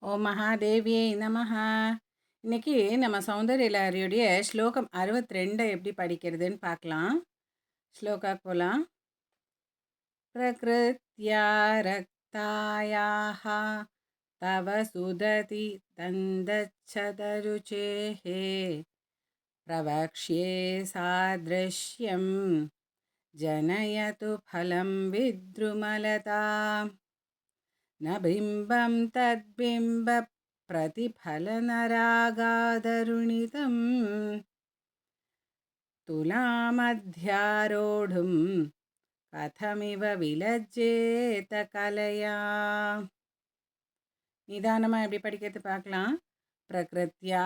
ஓம் மகாதேவியே நமஹ. இன்னைக்கு நம்ம சௌந்தர்யலஹரியுடைய ஸ்லோகம் 62 எப்படி படிக்கிறதுன்னு பார்க்கலாம். ஸ்லோகா போலாம். பிரகிருத்யா ரக்தாயாஹ தவ சுததி தந்தச்சதருச்சேஹே பிரவக்ஷ்யே சாத்ருஷ்யம் ஜனயது ஃபலம் வித்ருமலதா न बिम्बं तद्बिम्बप्रतिफलनरागादरुणितं तुलामध्यारोढुं कथमिव विलज्जेत कलया. நிதானமாக எப்படி படிக்கிறது பார்க்கலாம். பிரகிருத்யா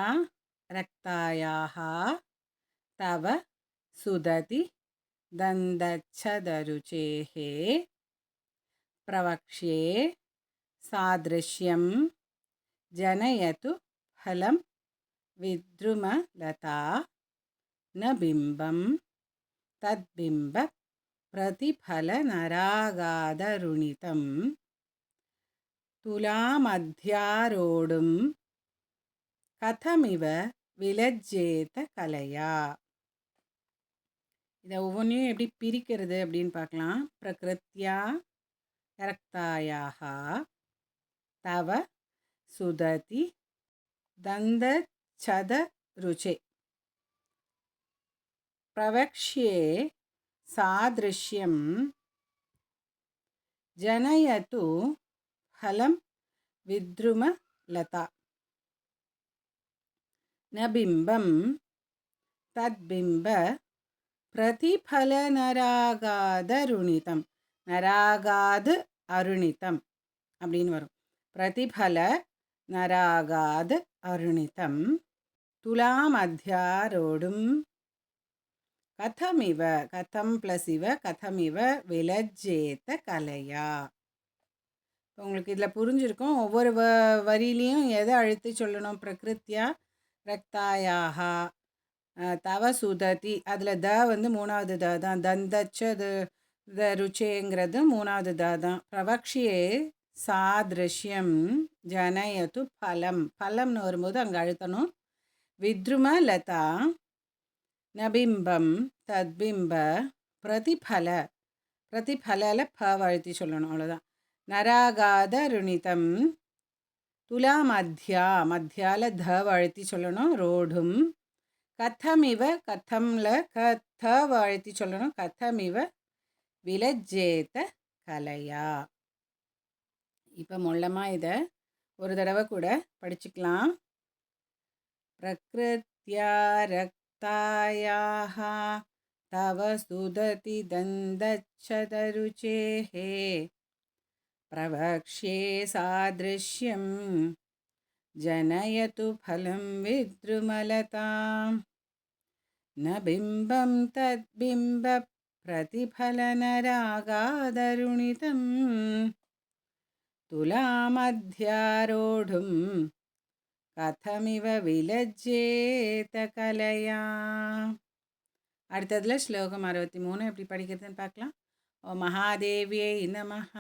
ரக்தாயாக தவ சுததி தந்தச்சதருச்சேஹே பிரவக்ஷ்யே சாத்ருஷ்யம் ஜனயது ஃபலம் வித்ருமலதா ந பிம்பம் தத்பிம்ப பிரதிஃபலனராகாதருணிதம் துலாமத்யாரோடும் கதமிவ விலஜ்ஜேத கலையா. இதை ஒவ்வொன்றையும் எப்படி பிரிக்கிறது அப்படின்னு பார்க்கலாம். பிரகிருத்யா ரக்தாயாக தவ சுததி தந்தச்சதருச்சே பிரவக்ஷ்யே சாத்ருஷ்யம் ஜனயது ஃபலம் வித்ருமலதா ந பிம்பம் தத்பிம்ப பிரதிஃபலனராகாதருணிதம். நராகாது அருணிதம் அப்படின்னு வரும். பிரதிஃபல நராகாது அருணிதம் துலாமத்யாரோடும் கதமிவ கதம் ப்ளஸ் இவ கதமிவ விலஜ்ஜேத கலையா. உங்களுக்கு இதில் புரிஞ்சிருக்கும். ஒவ்வொரு வரியிலையும் எதை அழுத்தி சொல்லணும். பிரகிருத்யா ரக்தாயாகா தவ சுததி, அதில் த வந்து மூணாவது த தான். தந்தச்சது ருச்சேங்கிறது மூணாவது த தான். பிரவக்ஷியே சாத்ருஷ்யம் ஜனயது ஃபலம், ஃபலம்னு வரும்போது அங்கே அழுத்தணும். வித்ருமலதா நபிம்பம் தத்பிம்ப பிரதிஃபல, பிரதிஃபலில் ப அழுத்தி சொல்லணும், அவ்வளோதான். நராகாத ருணிதம் துலா மத்யா, மத்தியால் த அழுத்தி சொல்லணும். ரோடும் கதமிவ, கதமில் க அழுத்தி சொல்லணும். கதமிவ விலஜ்ஜேத கலையா. இப்போ மொல்லமாக இதை ஒரு தடவை கூட படிச்சுக்கலாம். பிரகிருத்யா ரக்தாயாஹ தவ சுததி தந்தச்சதருச்சேஹே பிரவக்ஷ்யே சாத்ருஷ்யம் ஜனயது ஃபலம் வித்ருமலதாம் ந பிம்பம் தத்பிம்ப பிரதிஃபலனராகாதருணிதம் துலாமத்யாரோடும் கதமிவ விலஜ்ஜேத கலையா. அடுத்ததில் ஸ்லோகம் 63 எப்படி படிக்கிறதுன்னு பார்க்கலாம். ஓ மகாதேவியை நமஹ.